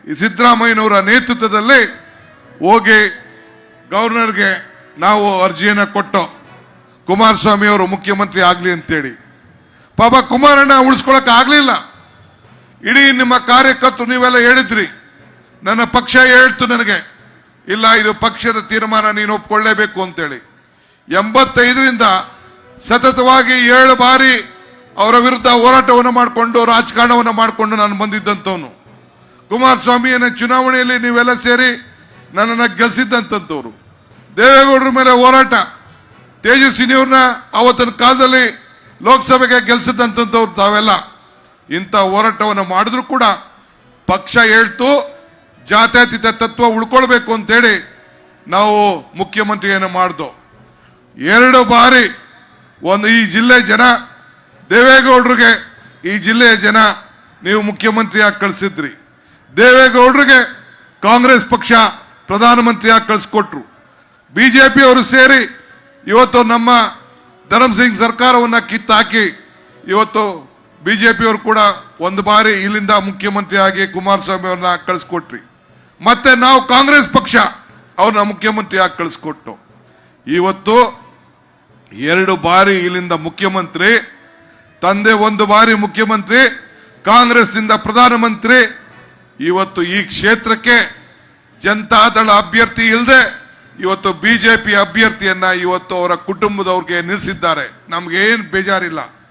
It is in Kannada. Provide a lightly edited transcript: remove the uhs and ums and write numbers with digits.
ಈ ಸಿದ್ದರಾಮಯ್ಯನವರ ನೇತೃತ್ವದಲ್ಲಿ ಹೋಗಿ ಗವರ್ನರ್ಗೆ ನಾವು ಅರ್ಜಿಯನ್ನು ಕೊಟ್ಟು ಕುಮಾರಸ್ವಾಮಿ ಅವರು ಮುಖ್ಯಮಂತ್ರಿ ಆಗಲಿ ಅಂತೇಳಿ. ಪಾಪ ಕುಮಾರಣ್ಣ ಉಳಿಸ್ಕೊಳಕ್ ಆಗ್ಲಿಲ್ಲ. ಇಡೀ ನಿಮ್ಮ ಕಾರ್ಯಕರ್ತರು ನೀವೆಲ್ಲ ಹೇಳಿದ್ರಿ, ನನ್ನ ಪಕ್ಷ ಹೇಳ್ತು ನನಗೆ, ಇಲ್ಲ ಇದು ಪಕ್ಷದ ತೀರ್ಮಾನ ನೀನು ಒಪ್ಕೊಳ್ಳೇಬೇಕು ಅಂತೇಳಿ. 85ರಿಂದ ಸತತವಾಗಿ 7 ಬಾರಿ ಅವರ ವಿರುದ್ಧ ಹೋರಾಟವನ್ನು ಮಾಡಿಕೊಂಡು ರಾಜಕಾರಣವನ್ನು ಮಾಡಿಕೊಂಡು ನಾನು ಬಂದಿದ್ದಂಥವನು. ಕುಮಾರಸ್ವಾಮಿಯನ್ನ ಚುನಾವಣೆಯಲ್ಲಿ ನೀವೆಲ್ಲ ಸೇರಿ ನನ್ನನ್ನು ಗೆಲ್ಲಿಸಿದ್ದಂಥವ್ರು. ದೇವೇಗೌಡರ ಮೇಲೆ ಹೋರಾಟ, ತೇಜಸ್ವಿನಿಯವ್ರನ್ನ ಅವತ್ತಿನ ಕಾಲದಲ್ಲಿ ಲೋಕಸಭೆಗೆ ಗೆಲ್ಲಿಸಿದಂಥವ್ರು ತಾವೆಲ್ಲ. ಇಂಥ ಹೋರಾಟವನ್ನು ಮಾಡಿದ್ರು ಕೂಡ ಪಕ್ಷ ಹೇಳ್ತು ಜಾತ್ಯತೀತ ತತ್ವ ಉಳ್ಕೊಳ್ಬೇಕು ಅಂತೇಳಿ ನಾವು ಮುಖ್ಯಮಂತ್ರಿಯನ್ನು ಮಾಡ್ದೋ. 2 ಬಾರಿ ಈ ಜಿಲ್ಲೆ ಜನ ದೇವೇಗೌಡರಿಗೆ, ಈ ಜಿಲ್ಲೆಯ ಜನ ನೀವು ಮುಖ್ಯಮಂತ್ರಿಯಾಗಿ ಕಳಿಸಿದ್ರಿ. ದೇವೇಗೌಡರಿಗೆ ಕಾಂಗ್ರೆಸ್ ಪಕ್ಷ ಪ್ರಧಾನಮಂತ್ರಿಯಾಗಿ ಕಳಿಸ್ಕೊಟ್ರು. ಬಿಜೆಪಿ ಅವರು ಸೇರಿ ಇವತ್ತು ನಮ್ಮ ಧರ್ಮಸಿಂಗ್ ಸರ್ಕಾರವನ್ನು ಕಿತ್ತಾಕಿ ಇವತ್ತು ಬಿಜೆಪಿಯವರು ಕೂಡ 1 ಬಾರಿ ಇಲ್ಲಿಂದ ಮುಖ್ಯಮಂತ್ರಿಯಾಗಿ ಕುಮಾರಸ್ವಾಮಿ ಅವ್ರನ್ನ ಕಳಿಸ್ಕೊಟ್ರಿ. ಮತ್ತೆ ನಾವು ಕಾಂಗ್ರೆಸ್ ಪಕ್ಷ ಅವ್ರನ್ನ ಮುಖ್ಯಮಂತ್ರಿಯಾಗಿ ಕಳಿಸ್ಕೊಟ್ಟು ಇವತ್ತು 2 ಬಾರಿ ಇಲ್ಲಿಂದ ಮುಖ್ಯಮಂತ್ರಿ, ತಂದೆ 1 ಬಾರಿ ಮುಖ್ಯಮಂತ್ರಿ, ಕಾಂಗ್ರೆಸ್ನಿಂದ ಪ್ರಧಾನಮಂತ್ರಿ. ಇವತ್ತು ಈ ಕ್ಷೇತ್ರಕ್ಕೆ ಜನತಾದಳ ಅಭ್ಯರ್ಥಿ ಇಲ್ಲದೆ ಇವತ್ತು ಬಿಜೆಪಿ ಅಭ್ಯರ್ಥಿಯನ್ನ ಇವತ್ತು ಅವರ ಕುಟುಂಬದವ್ರಿಗೆ ನಿಲ್ಲಿಸಿದ್ದಾರೆ. ನಮ್ಗೆ ಏನು ಬೇಜಾರಿಲ್ಲ.